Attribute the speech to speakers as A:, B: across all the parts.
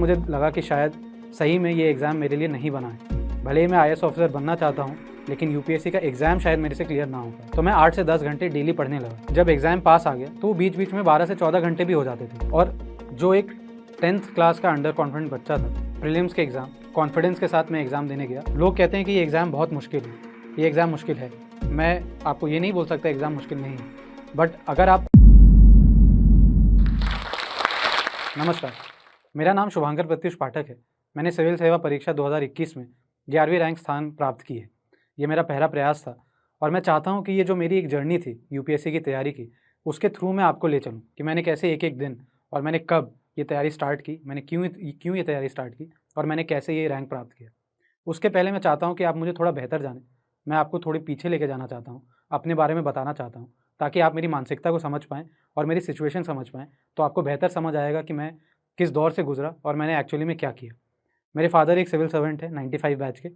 A: मुझे लगा कि शायद सही में ये एग्ज़ाम मेरे लिए नहीं बना है। भले ही मैं आईएएस ऑफिसर बनना चाहता हूँ, लेकिन यूपीएससी का एग्ज़ाम शायद मेरे से क्लियर ना हो पाए। तो मैं 8 से 10 घंटे डेली पढ़ने लगा। जब एग्ज़ाम पास आ गया तो वो बीच बीच में 12 से 14 घंटे भी हो जाते थे। और जो एक 10th क्लास का अंडर कॉन्फिडेंट बच्चा था, प्रीलिम्स के एग्ज़ाम कॉन्फिडेंस के साथ मैं एग्ज़ाम देने गया। लोग कहते हैं कि ये एग्ज़ाम बहुत मुश्किल है। ये एग्ज़ाम मुश्किल है। मैं आपको ये नहीं बोल सकता एग्ज़ाम मुश्किल नहीं है, बट अगर आप नमस्कार, मेरा नाम शुभांकर प्रत्युष पाठक है। मैंने सिविल सेवा परीक्षा 2021 में 11वीं रैंक स्थान प्राप्त की है। ये मेरा पहला प्रयास था और मैं चाहता हूँ कि ये जो मेरी एक जर्नी थी यूपीएससी की तैयारी की, उसके थ्रू मैं आपको ले चलूँ कि मैंने कैसे एक एक दिन और मैंने कब ये तैयारी स्टार्ट की, मैंने क्यों ये तैयारी स्टार्ट की और मैंने कैसे ये रैंक प्राप्त किया। उसके पहले मैं चाहता हूँ कि आप मुझे थोड़ा बेहतर जानें। मैं आपको थोड़ी पीछे लेके जाना चाहता हूँ, अपने बारे में बताना चाहता हूँ, ताकि आप मेरी मानसिकता को समझ पाएँ और मेरी सिचुएशन समझ पाएँ। तो आपको बेहतर समझ आएगा कि मैं किस दौर से गुजरा और मैंने एक्चुअली में क्या किया। मेरे फादर एक सिविल सर्वेंट है 95 बैच के,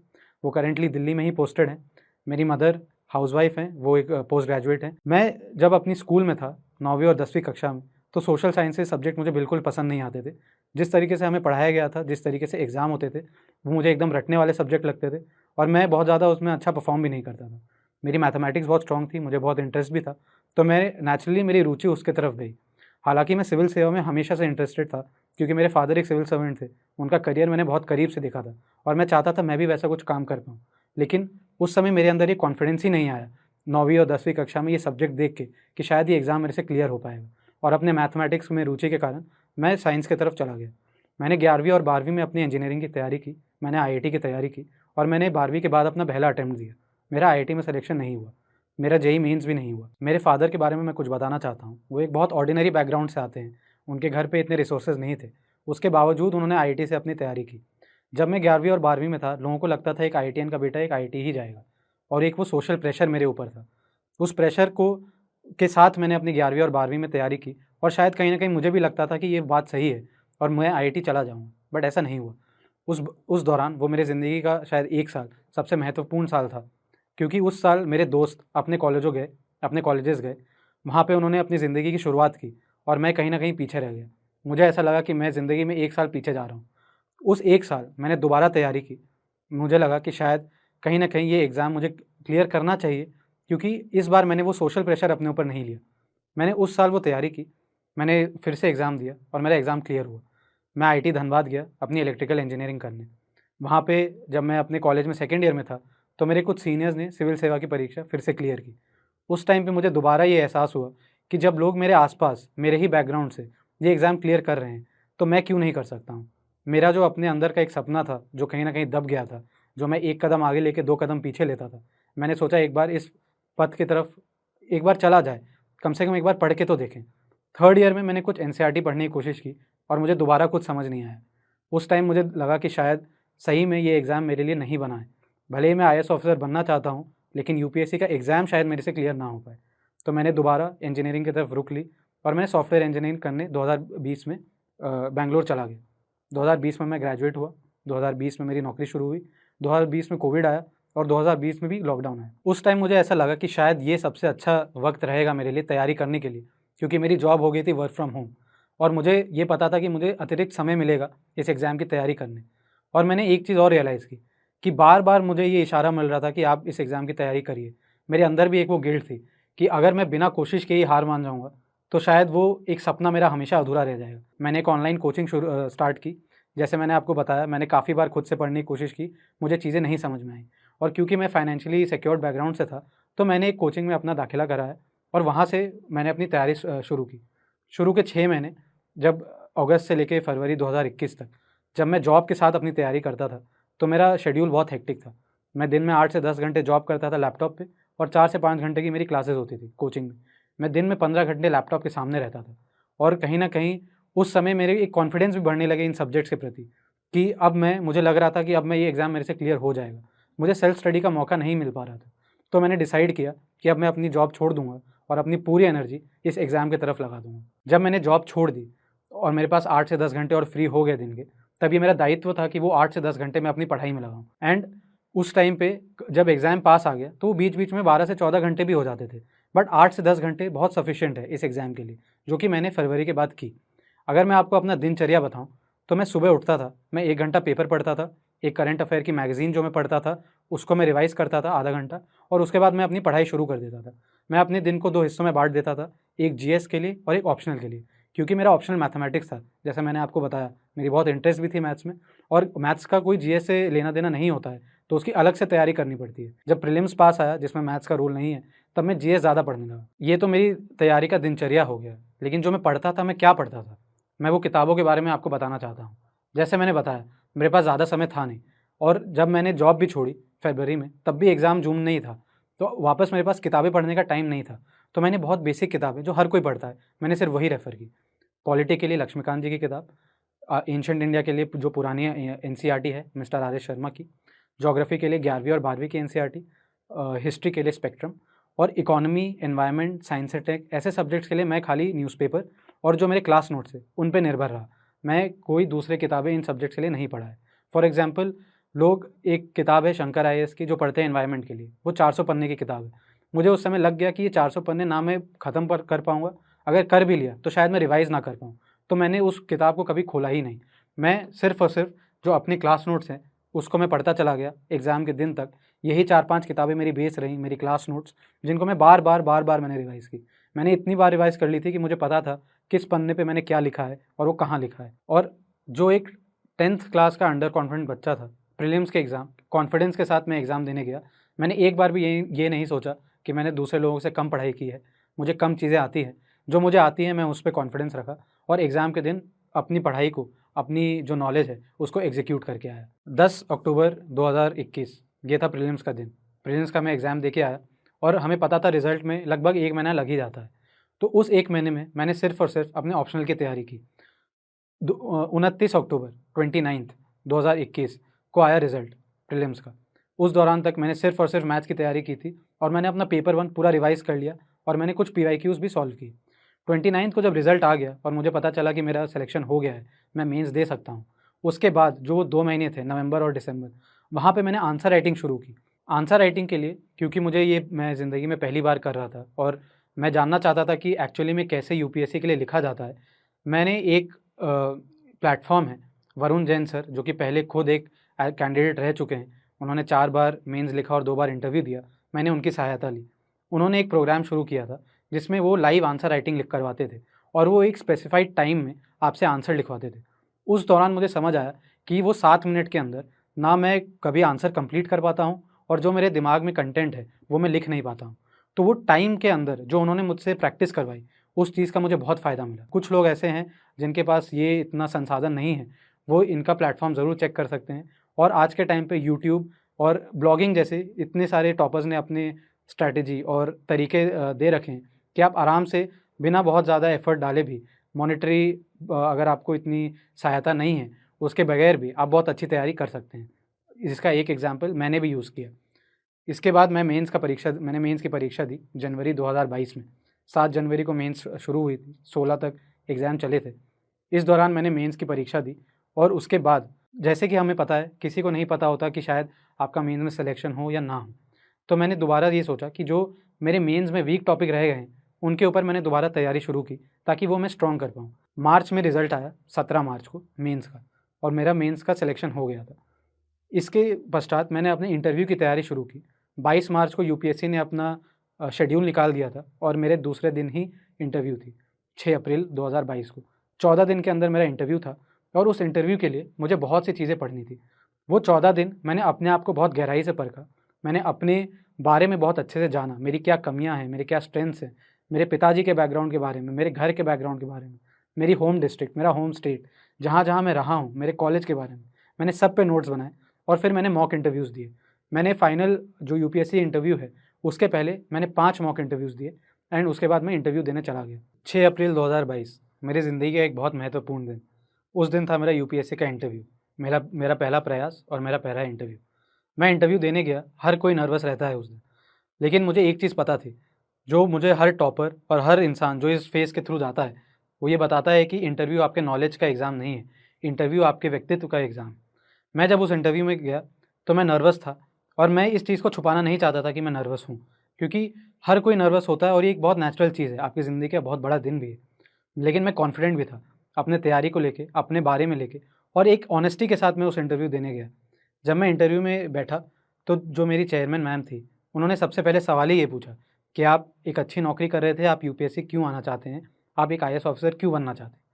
A: वो करेंटली दिल्ली में ही पोस्टेड हैं। मेरी मदर हाउसवाइफ हैं, वो एक पोस्ट ग्रेजुएट हैं। मैं जब अपनी स्कूल में था 9वीं और 10वीं कक्षा में, तो सोशल साइंसेज सब्जेक्ट मुझे बिल्कुल पसंद नहीं आते थे। जिस तरीके से हमें पढ़ाया गया था, जिस तरीके से एग्ज़ाम होते थे, वो मुझे एकदम रटने वाले सब्जेक्ट लगते थे और मैं बहुत ज़्यादा उसमें अच्छा परफॉर्म भी नहीं करता था। मेरी मैथमेटिक्स बहुत स्ट्रॉन्ग थी, मुझे बहुत इंटरेस्ट भी था, तो मैं नेचुरली मेरी रुचि उसके तरफ गई। हालाँकि मैं सिविल सेवा में हमेशा से इंटरेस्टेड था, क्योंकि मेरे फादर एक सिविल सर्वेंट थे। उनका करियर मैंने बहुत करीब से देखा था और मैं चाहता था मैं भी वैसा कुछ काम कर पाऊँ। लेकिन उस समय मेरे अंदर ये कॉन्फिडेंस ही नहीं आया 9वीं और 10वीं कक्षा में ये सब्जेक्ट देख के कि शायद ये एग्ज़ाम मेरे से क्लियर हो पाएगा। और अपने मैथमेटिक्स में रुचि के कारण मैं साइंस की तरफ चला गया। मैंने 11वीं और 12वीं में अपनी इंजीनियरिंग की तैयारी की, मैंने आईआईटी की तैयारी की और मैंने 12वीं के बाद अपना पहला अटेम्प्ट दिया। मेरा आईआईटी में सिलेक्शन नहीं हुआ, मेरा जेईई मेंस भी नहीं हुआ। मेरे फादर के बारे में मैं कुछ बताना चाहता हूँ। वो एक बहुत ऑर्डिनरी बैकग्राउंड से आते हैं, उनके घर पे इतने रिसोर्सेज नहीं थे, उसके बावजूद उन्होंने आईआईटी से अपनी तैयारी की। जब मैं 11वीं और 12वीं में था, लोगों को लगता था एक आईआईटीएन का बेटा एक आईआईटी ही जाएगा और एक वो सोशल प्रेशर मेरे ऊपर था। उस प्रेशर को के साथ मैंने अपनी 11वीं और 12वीं में तैयारी की और शायद कहीं न कहीं मुझे भी लगता था कि ये बात सही है और मैं आईआईटी चला जाऊँगा, बट ऐसा नहीं हुआ। उस दौरान वो मेरी ज़िंदगी का शायद 1 साल सबसे महत्वपूर्ण साल था, क्योंकि उस साल मेरे दोस्त अपने कॉलेजेस गए, वहाँ पे उन्होंने अपनी ज़िंदगी की शुरुआत की और मैं कहीं न कहीं पीछे रह गया। मुझे ऐसा लगा कि मैं ज़िंदगी में 1 साल पीछे जा रहा हूँ। उस 1 साल मैंने दोबारा तैयारी की। मुझे लगा कि शायद कहीं न कहीं ये एग्ज़ाम मुझे क्लियर करना चाहिए, क्योंकि इस बार मैंने वो सोशल प्रेशर अपने ऊपर नहीं लिया। मैंने उस साल वो तैयारी की, मैंने फिर से एग्ज़ाम दिया और मेरा एग्ज़ाम क्लियर हुआ। मैं आईआईटी धनबाद गया अपनी इलेक्ट्रिकल इंजीनियरिंग करने। वहाँ पे जब मैं अपने कॉलेज में सेकंड ईयर में था, तो मेरे कुछ सीनियर्स ने सिविल सेवा की परीक्षा फिर से क्लियर की। उस टाइम पे मुझे दोबारा ये एहसास हुआ कि जब लोग मेरे आस-पास, मेरे ही बैकग्राउंड से ये एग्ज़ाम क्लियर कर रहे हैं, तो मैं क्यों नहीं कर सकता हूँ? मेरा जो अपने अंदर का एक सपना था, जो कहीं न कहीं दब गया था, जो मैं 1 कदम आगे लेके 2 कदम पीछे लेता था, मैंने सोचा एक बार इस पथ की तरफ एक बार चला जाए, कम से कम एक बार पढ़ के तो देखें। थर्ड ईयर में मैंने कुछ एनसीईआरटी पढ़ने की कोशिश की और मुझे दोबारा कुछ समझ नहीं आया। उस टाइम मुझे लगा कि शायद सही में ये एग्ज़ाम मेरे लिए नहीं बना है। भले ही मैं आईएएस ऑफिसर बनना चाहता हूँ, लेकिन यूपीएससी का एग्ज़ाम शायद मेरे से क्लियर ना हो पाए। तो मैंने दोबारा इंजीनियरिंग की तरफ रुख ली और मैं सॉफ्टवेयर इंजीनियरिंग करने 2020 में बैंगलोर चला गया। 2020 में मैं ग्रेजुएट हुआ, 2020 में मेरी नौकरी शुरू हुई, 2020 में कोविड आया और 2020 में भी लॉकडाउन आया। उस टाइम मुझे ऐसा लगा कि शायद ये सबसे अच्छा वक्त रहेगा मेरे लिए तैयारी करने के लिए, क्योंकि मेरी जॉब हो गई थी वर्क फ्रॉम होम और मुझे ये पता था कि मुझे अतिरिक्त समय मिलेगा इस एग्ज़ाम की तैयारी करने। और मैंने एक चीज़ और रियलाइज़ की कि बार-बार मुझे ये इशारा मिल रहा था कि आप इस एग्ज़ाम की तैयारी करिए। मेरे अंदर भी एक वो गिल्ट थी कि अगर मैं बिना कोशिश के ही हार मान जाऊँगा, तो शायद वो एक सपना मेरा हमेशा अधूरा रह जाएगा। मैंने एक ऑनलाइन कोचिंग स्टार्ट की। जैसे मैंने आपको बताया, मैंने काफ़ी बार खुद से पढ़ने की कोशिश की, मुझे चीज़ें नहीं समझ में आई और क्योंकि मैं फाइनेंशियली सिक्योर्ड बैकग्राउंड से था, तो मैंने एक कोचिंग में अपना दाखिला कराया और वहाँ से मैंने अपनी तैयारी शुरू की। शुरू के 6 महीने, जब अगस्त से लेके फरवरी 2021 तक, जब मैं जॉब के साथ अपनी तैयारी करता था, तो मेरा शेड्यूल बहुत हेक्टिक था। मैं दिन में 8 से 10 घंटे जॉब करता था लैपटॉप पे और 4 से 5 घंटे की मेरी क्लासेस होती थी कोचिंग में। मैं दिन में 15 घंटे लैपटॉप के सामने रहता था और कहीं न कहीं उस समय मेरे एक कॉन्फिडेंस भी बढ़ने लगे इन सब्जेक्ट्स के प्रति कि अब मुझे लग रहा था कि अब मैं ये एग्ज़ाम मेरे से क्लियर हो जाएगा। मुझे सेल्फ स्टडी का मौका नहीं मिल पा रहा था। तो मैंने डिसाइड किया कि अब मैं अपनी जॉब छोड़ दूँगा और अपनी पूरी एनर्जी इस एग्ज़ाम की तरफ लगा दूँगा। जब मैंने जॉब छोड़ दी और मेरे पास 8 से 10 घंटे और फ्री हो गए दिन के, तब ये मेरा दायित्व था कि वो 8 से 10 घंटे मैं अपनी पढ़ाई में लगाऊँ। एंड उस टाइम पे जब एग्ज़ाम पास आ गया, तो बीच-बीच में 12 से 14 घंटे भी हो जाते थे। बट 8 से 10 घंटे बहुत सफिशिएंट है इस एग्ज़ाम के लिए, जो कि मैंने फरवरी के बाद की। अगर मैं आपको अपना दिनचर्या बताऊँ, तो मैं सुबह उठता था, मैं 1 घंटा पेपर पढ़ता था, एक करंट अफेयर की मैगज़ीन जो मैं पढ़ता था, उसको मैं रिवाइज़ करता था आधा घंटा और उसके बाद मैं अपनी पढ़ाई शुरू कर देता था। मैं अपने दिन को 2 हिस्सों में बाँट देता था, एक जीएस के लिए और एक ऑप्शनल के लिए। क्योंकि मेरा ऑप्शनल मैथमेटिक्स था, जैसा मैंने आपको बताया, मेरी बहुत इंटरेस्ट भी थी मैथ्स में और मैथ्स का कोई जीएस से लेना-देना नहीं होता है, तो उसकी अलग से तैयारी करनी पड़ती है। जब प्रीलिम्स पास आया, जिसमें मैथ्स का रोल नहीं है, तब मैं जीएस ज़्यादा पढ़ने लगा। ये तो मेरी तैयारी का दिनचर्या हो गया, लेकिन जो मैं पढ़ता था, मैं क्या पढ़ता था? मैं वो किताबों के बारे में आपको बताना चाहता हूँ। जैसे मैंने बताया, मेरे पास ज़्यादा समय था नहीं और जब मैंने जॉब भी छोड़ी फरवरी में, तब भी एग्ज़ाम जून में ही था, तो वापस मेरे पास किताबें पढ़ने का टाइम नहीं था। तो मैंने बहुत बेसिक किताबें, जो हर कोई पढ़ता है, मैंने सिर्फ वही रेफ़र की। पॉलिटी के लिए लक्ष्मीकांत जी की किताब, एंशिएंट इंडिया के लिए जो पुरानी एनसीईआरटी है मिस्टर आर.एस. शर्मा की, ज्योग्राफी के लिए 11वीं और 12वीं की एनसीईआरटी, हिस्ट्री के लिए स्पेक्ट्रम और economy, environment, science and tech, ऐसे सब्जेक्ट्स के लिए मैं खाली न्यूज़पेपर और जो मेरे क्लास नोट्स थे, उन पे निर्भर रहा। मैं कोई दूसरे किताबें इन सब्जेक्ट्स के लिए नहीं पढ़ा है। फॉर एग्ज़ाम्पल, लोग, एक किताब है शंकर आईएएस की जो पढ़ते हैं एनवायरनमेंट के लिए, वो 400 पन्ने की किताब है। मुझे उस समय लग गया कि ये 400 पन्ने ना मैं ख़त्म कर पाऊँगा, अगर कर भी लिया तो शायद मैं रिवाइज़ ना कर पाऊँ। तो मैंने उस किताब को कभी खोला ही नहीं। मैं सिर्फ़ और सिर्फ़ जो अपनी क्लास नोट्स हैं, उसको मैं पढ़ता चला गया एग्ज़ाम के दिन तक। यही 4-5 किताबें मेरी बेस रहीं, मेरी क्लास नोट्स, जिनको मैं बार-बार मैंने रिवाइज़ की। मैंने इतनी बार रिवाइज़ कर ली थी कि मुझे पता था किस पन्ने पे मैंने क्या लिखा है और वो कहाँ लिखा है। और जो एक 10th क्लास का अंडर कॉन्फिडेंट बच्चा था, प्रीलिम्स के एग्ज़ाम कॉन्फिडेंस के साथ मैं एग्ज़ाम देने गया। मैंने एक बार भी ये नहीं सोचा कि मैंने दूसरे लोगों से कम पढ़ाई की है, मुझे कम चीज़ें आती हैं। जो मुझे आती हैं, मैं उस पे कॉन्फिडेंस रखा और एग्ज़ाम के दिन अपनी पढ़ाई को, अपनी जो नॉलेज है, उसको एग्ज़ीक्यूट करके आया। 10 अक्टूबर 2021 ये था प्रीलिम्स का दिन। प्रीलिम्स का मैं एग्ज़ाम दे के आया और हमें पता था रिज़ल्ट में लगभग 1 महीना लग ही जाता है। तो उस 1 महीने में मैंने सिर्फ़ और सिर्फ़ अपने ऑप्शनल की तैयारी की। 29 अक्टूबर 29th 2021 को आया रिज़ल्ट प्रीलिम्स का। उस दौरान तक मैंने सिर्फ़ और सिर्फ़ मैथ्स की तैयारी की थी और मैंने अपना पेपर 1 पूरा रिवाइज़ कर लिया और मैंने कुछ पीवाईक्यूज़ भी सॉल्व किए। 29th को जब रिज़ल्ट आ गया और मुझे पता चला कि मेरा सिलेक्शन हो गया है, मैं मेंस दे सकता हूँ। उसके बाद जो 2 महीने थे, नवंबर और दिसंबर, वहाँ पे मैंने आंसर राइटिंग शुरू की। आंसर राइटिंग के लिए, क्योंकि मुझे ये मैं ज़िंदगी में पहली बार कर रहा था और मैं जानना चाहता था कि एक्चुअली में कैसे यूपीएससी के लिए लिखा जाता है। मैंने एक प्लेटफ़ॉर्म है, वरुण जैन सर, जो कि पहले खुद एक कैंडिडेट रह चुके हैं। उन्होंने 4 बार मेंस लिखा और 2 बार इंटरव्यू दिया। मैंने उनकी सहायता ली। उन्होंने एक प्रोग्राम शुरू किया था, जिसमें वो लाइव आंसर राइटिंग लिख करवाते थे और वो एक स्पेसिफाइड टाइम में आपसे आंसर लिखवाते थे। उस दौरान मुझे समझ आया कि वो 7 मिनट के अंदर ना मैं कभी आंसर कंप्लीट कर पाता हूँ और जो मेरे दिमाग में कंटेंट है, वो मैं लिख नहीं पाता हूँ। तो वो टाइम के अंदर जो उन्होंने मुझसे प्रैक्टिस करवाई, उस चीज़ का मुझे बहुत फ़ायदा मिला। कुछ लोग ऐसे हैं जिनके पास ये इतना संसाधन नहीं है, वो इनका प्लेटफ़ॉर्म ज़रूर चेक कर सकते हैं और आज के टाइम पे यूट्यूब और ब्लॉगिंग जैसे इतने सारे टॉपर्स ने अपने स्ट्रैटेजी और तरीके दे रखे हैं कि आप आराम से बिना बहुत ज़्यादा एफ़र्ट डाले भी मॉनेटरी, अगर आपको इतनी सहायता नहीं है, उसके बगैर भी आप बहुत अच्छी तैयारी कर सकते हैं। इसका एक एग्ज़ाम्पल मैंने भी यूज़ किया। इसके बाद मैंने मेंस की परीक्षा दी जनवरी 2022 में। 7 जनवरी को मेंस शुरू हुई थी, 16 तक एग्ज़ाम चले थे। इस दौरान मैंने मेंस की परीक्षा दी और उसके बाद, जैसे कि हमें पता है, किसी को नहीं पता होता कि शायद आपका मेंस में सिलेक्शन हो या ना हो। तो मैंने दोबारा ये सोचा कि जो मेरे मेंस में वीक टॉपिक रह गए हैं, उनके ऊपर मैंने दोबारा तैयारी शुरू की ताकि वो मैं स्ट्रॉन्ग कर पाऊँ। मार्च में रिज़ल्ट आया, 17 मार्च को मेंस का, और मेरा मेंस का सिलेक्शन हो गया था। इसके पश्चात मैंने अपने इंटरव्यू की तैयारी शुरू की। 22 मार्च को यूपीएससी ने अपना शेड्यूल निकाल दिया था और मेरे दूसरे दिन ही इंटरव्यू थी, 6 अप्रैल 2022 को। 14 दिन के अंदर मेरा इंटरव्यू था और उस इंटरव्यू के लिए मुझे बहुत सी चीज़ें पढ़नी थी। वो 14 दिन मैंने अपने आप को बहुत गहराई से परखा। मैंने अपने बारे में बहुत अच्छे से जाना, मेरी क्या कमियाँ हैं, मेरे क्या स्ट्रेंथ्स हैं, मेरे पिताजी के बैकग्राउंड के बारे में, मेरे घर के बैकग्राउंड के बारे में, मेरी होम डिस्ट्रिक्ट, मेरा होम स्टेट, जहाँ-जहाँ मैं रहा हूँ, मेरे कॉलेज के बारे में। मैंने सब पे नोट्स बनाए और फिर मैंने मॉक इंटरव्यूज़ दिए। मैंने फाइनल जो यूपीएससी इंटरव्यू है, उसके पहले मैंने 5 मॉक इंटरव्यूज़ दिए एंड उसके बाद मैं इंटरव्यू देने चला गया। 6 अप्रैल 2022 मेरी ज़िंदगी का एक बहुत महत्वपूर्ण दिन। उस दिन था मेरा यूपीएससी का इंटरव्यू, मेरा मेरा पहला प्रयास और मेरा पहला इंटरव्यू। मैं इंटरव्यू देने गया, हर कोई नर्वस रहता है उस दिन। लेकिन मुझे एक चीज़ पता थी, जो मुझे हर टॉपर और हर इंसान जो इस फ़ेज़ के थ्रू जाता है, वो ये बताता है कि इंटरव्यू आपके नॉलेज का एग्ज़ाम नहीं है, इंटरव्यू आपके व्यक्तित्व का एग्ज़ाम। मैं जब उस इंटरव्यू में गया, तो मैं नर्वस था और मैं इस चीज़ को छुपाना नहीं चाहता था कि मैं नर्वस हूँ, क्योंकि हर कोई नर्वस होता है और ये एक बहुत नेचुरल चीज़ है, आपकी ज़िंदगी का बहुत बड़ा दिन भी है। लेकिन मैं कॉन्फिडेंट भी था, अपने तैयारी को लेके, अपने बारे में लेके और एक ऑनेस्टी के साथ मैं उस इंटरव्यू देने गया। जब मैं इंटरव्यू में बैठा तो जो मेरी चेयरमैन मैम थी, उन्होंने सबसे पहले सवाल ही ये पूछा कि आप एक अच्छी नौकरी कर रहे थे, आप यूपीएससी क्यों आना चाहते हैं, आप एक आईएएस ऑफिसर क्यों बनना चाहते हैं।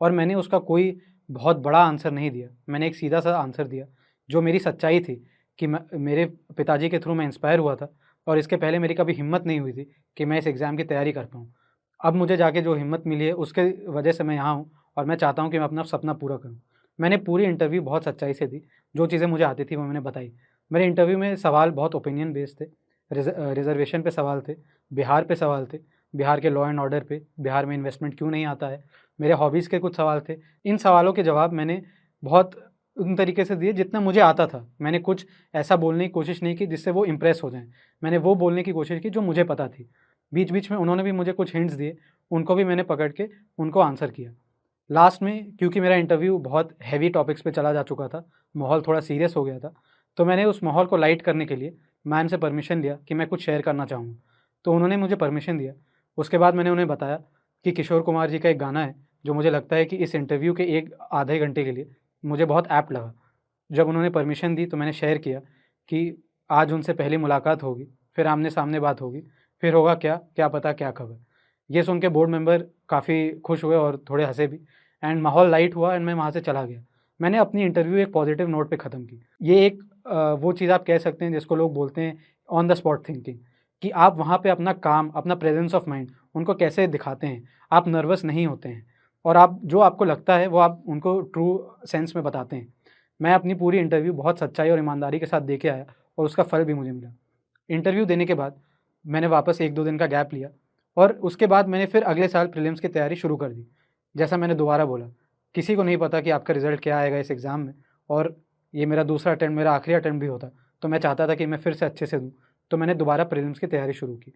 A: और मैंने उसका कोई बहुत बड़ा आंसर नहीं दिया, मैंने एक सीधा सा आंसर दिया जो मेरी सच्चाई थी कि मेरे पिताजी के थ्रू मैं इंस्पायर हुआ था और इसके पहले मेरी कभी हिम्मत नहीं हुई थी कि मैं इस एग्ज़ाम की तैयारी कर पाऊँ। अब मुझे जाके जो हिम्मत मिली है उसके वजह से मैं यहाँ हूँ और मैं चाहता हूँ कि मैं अपना सपना पूरा करूँ। मैंने पूरी इंटरव्यू बहुत सच्चाई से दी, जो चीज़ें मुझे आती थी वो मैंने बताई। मेरे इंटरव्यू में सवाल बहुत ओपिनियन बेस्ड थे, रिजर्वेशन पे सवाल थे, बिहार पे सवाल थे, बिहार के लॉ एंड ऑर्डर पे, बिहार में इन्वेस्टमेंट क्यों नहीं आता है, मेरे हॉबीज़ के कुछ सवाल थे। इन सवालों के जवाब मैंने बहुत उन तरीके से दिए जितना मुझे आता था। मैंने कुछ ऐसा बोलने की कोशिश नहीं की जिससे वो इम्प्रेस हो जाएँ। मैंने वो बोलने की कोशिश की जो मुझे पता थी। बीच बीच में उन्होंने भी मुझे कुछ हिंट्स दिए, उनको भी मैंने पकड़ के उनको आंसर किया। लास्ट में क्योंकि मेरा इंटरव्यू बहुत हैवी टॉपिक्स पे चला जा चुका था, माहौल थोड़ा सीरियस हो गया था, तो मैंने उस माहौल को लाइट करने के लिए मैम से परमिशन लिया कि मैं कुछ शेयर करना चाहूँगा। तो उन्होंने मुझे परमिशन दिया। उसके बाद मैंने उन्हें बताया कि किशोर कुमार जी का एक गाना है जो मुझे लगता है कि इस इंटरव्यू के एक आधे घंटे के लिए मुझे बहुत ऐप्ट लगा। जब उन्होंने परमिशन दी तो मैंने शेयर किया कि आज उनसे पहली मुलाकात होगी, फिर आमने-सामने बात होगी, फिर होगा क्या पता क्या खबर। ये सुन के बोर्ड मेंबर काफ़ी खुश हुए और थोड़े हँसे भी एंड माहौल लाइट हुआ एंड मैं वहाँ से चला गया। मैंने अपनी इंटरव्यू एक पॉजिटिव नोट पे ख़त्म की। ये एक वो चीज़ आप कह सकते हैं जिसको लोग बोलते हैं ऑन द स्पॉट थिंकिंग, कि आप वहाँ पे अपना काम, अपना प्रेजेंस ऑफ माइंड उनको कैसे दिखाते हैं। आप नर्वस नहीं होते हैं और आप जो आपको लगता है वो आप उनको ट्रू सेंस में बताते हैं। मैं अपनी पूरी इंटरव्यू बहुत सच्चाई और ईमानदारी के साथ दे के आया और उसका फल भी मुझे मिला। इंटरव्यू देने के बाद मैंने वापस 1-2 दिन का गैप लिया और उसके बाद मैंने फिर अगले साल प्रीलिम्स की तैयारी शुरू कर दी। जैसा मैंने दोबारा बोला, किसी को नहीं पता कि आपका रिज़ल्ट क्या आएगा इस एग्ज़ाम में, और ये मेरा दूसरा अटेम्प्ट, मेरा आखिरी अटेम्प्ट भी होता, तो मैं चाहता था कि मैं फिर से अच्छे से दूँ, तो मैंने दोबारा प्रीलिम्स की तैयारी शुरू की।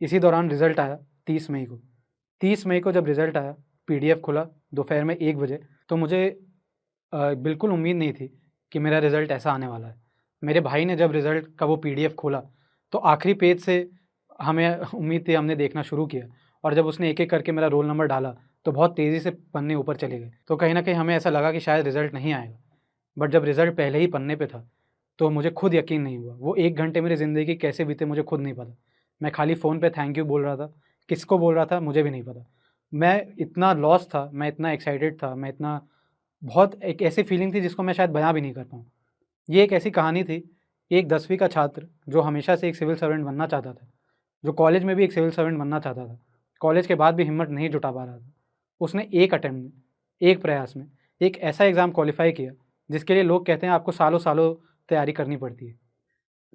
A: इसी दौरान रिज़ल्ट आया 30 मई को। 30 मई को जब रिज़ल्ट आया, पीडीएफ खुला दोपहर में 1 बजे, तो मुझे बिल्कुल उम्मीद नहीं थी कि मेरा रिज़ल्ट ऐसा आने वाला है। मेरे भाई ने जब रिज़ल्ट का वो पीडीएफ खोला तो आखिरी पेज से हमें उम्मीद थी, हमने देखना शुरू किया और जब उसने एक-एक करके मेरा रोल नंबर डाला तो बहुत तेज़ी से पन्ने ऊपर चले गए। तो कहीं न कहीं हमें ऐसा लगा कि शायद रिज़ल्ट नहीं आएगा। बट जब रिज़ल्ट पहले ही पन्ने पे था तो मुझे खुद यकीन नहीं हुआ। वो 1 घंटे मेरी ज़िंदगी कैसे बीते मुझे खुद नहीं पता। मैं खाली फ़ोन पे थैंक यू बोल रहा था, किसको बोल रहा था मुझे भी नहीं पता। मैं इतना लॉस्ट था, मैं इतना एक्साइटेड था, मैं इतना बहुत एक ऐसी फीलिंग थी जिसको मैं शायद बयाँ भी नहीं कर पाऊँ। ये एक ऐसी कहानी थी, एक 10वीं का छात्र जो हमेशा से एक सिविल सर्वेंट बनना चाहता था, जो कॉलेज में भी एक सिविल सर्वेंट बनना चाहता था, कॉलेज के बाद भी हिम्मत नहीं जुटा पा रहा था। उसने एक अटेम्प्ट में, एक प्रयास में एक ऐसा एग्ज़ाम क्वालिफ़ाई किया जिसके लिए लोग कहते हैं आपको सालों-सालों तैयारी करनी पड़ती है।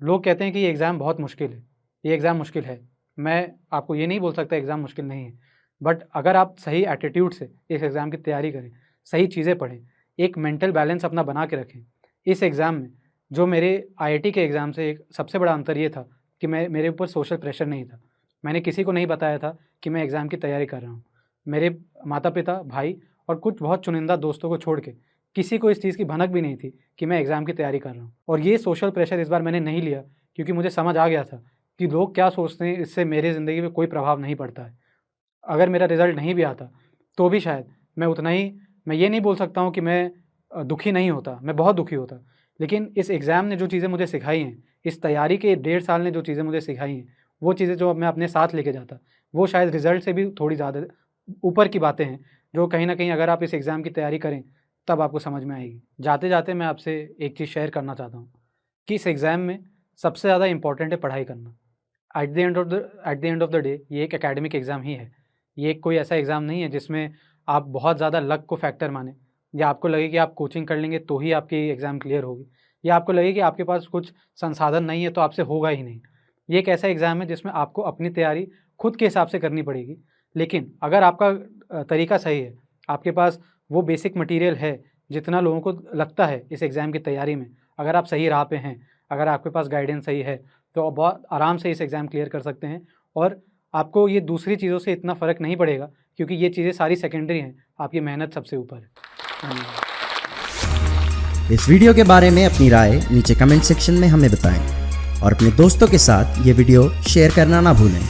A: लोग कहते हैं कि ये एग्ज़ाम बहुत मुश्किल है, ये एग्ज़ाम मुश्किल है। मैं आपको ये नहीं बोल सकता एग्ज़ाम मुश्किल नहीं है, बट अगर आप सही एटीट्यूड से इस एग्ज़ाम की तैयारी करें, सही चीज़ें पढ़ें, एक मेंटल बैलेंस अपना बना के रखें। इस एग्ज़ाम में जो मेरे आईआईटी के एग्ज़ाम से एक सबसे बड़ा अंतर ये था कि मेरे ऊपर सोशल प्रेशर नहीं था। मैंने किसी को नहीं बताया था कि मैं एग्ज़ाम की तैयारी कर रहा हूँ। मेरे माता-पिता, भाई और कुछ बहुत चुनिंदा दोस्तों को छोड़ के किसी को इस चीज़ की भनक भी नहीं थी कि मैं एग्ज़ाम की तैयारी कर रहा हूँ। और ये सोशल प्रेशर इस बार मैंने नहीं लिया क्योंकि मुझे समझ आ गया था कि लोग क्या सोचते हैं इससे मेरी ज़िंदगी में कोई प्रभाव नहीं पड़ता है। अगर मेरा रिज़ल्ट नहीं भी आता तो भी शायद मैं उतना ही, मैं ये नहीं बोल सकता हूँ कि मैं दुखी नहीं होता, मैं बहुत दुखी होता। लेकिन इस एग्ज़ाम ने जो चीज़ें मुझे सिखाई हैं, इस तैयारी के 1.5 साल ने जो चीज़ें मुझे सिखाई हैं, वो चीज़ें जो मैं अपने साथ लेके जाता, वो शायद रिज़ल्ट से भी थोड़ी ज़्यादा ऊपर की बातें हैं, जो कहीं न कहीं अगर आप इस एग्ज़ाम की तैयारी करें, तब आपको समझ में आएगी। जाते-जाते मैं आपसे एक चीज़ शेयर करना चाहता हूँ कि इस एग्ज़ाम में सबसे ज़्यादा इम्पॉर्टेंट है पढ़ाई करना। At the end of the day ये एक एकेडमिक एग्ज़ाम ही है। ये कोई ऐसा एग्ज़ाम नहीं है जिसमें आप बहुत ज़्यादा लक को फैक्टर मानें या आपको लगे कि आप कोचिंग कर लेंगे तो ही आपकी एग्ज़ाम क्लियर होगी, या आपको लगे कि आपके पास कुछ संसाधन नहीं है तो आपसे होगा ही नहीं। ये एक ऐसा एग्ज़ाम है जिसमें आपको अपनी तैयारी खुद के हिसाब से करनी पड़ेगी। लेकिन अगर आपका तरीका सही है, आपके पास वो बेसिक मटीरियल है जितना लोगों को लगता है इस एग्ज़ाम की तैयारी में, अगर आप सही राह पे हैं, अगर आपके पास गाइडेंस सही है, तो आप बहुत आराम से इस एग्ज़ाम क्लियर कर सकते हैं और आपको ये दूसरी चीज़ों से इतना फ़र्क नहीं पड़ेगा क्योंकि ये चीज़ें सारी सेकेंडरी हैं, आपकी मेहनत सबसे ऊपर है। धन्यवाद।
B: इस वीडियो के बारे में अपनी राय नीचे कमेंट सेक्शन में हमें बताएं और अपने दोस्तों के साथ ये वीडियो शेयर करना ना भूलें।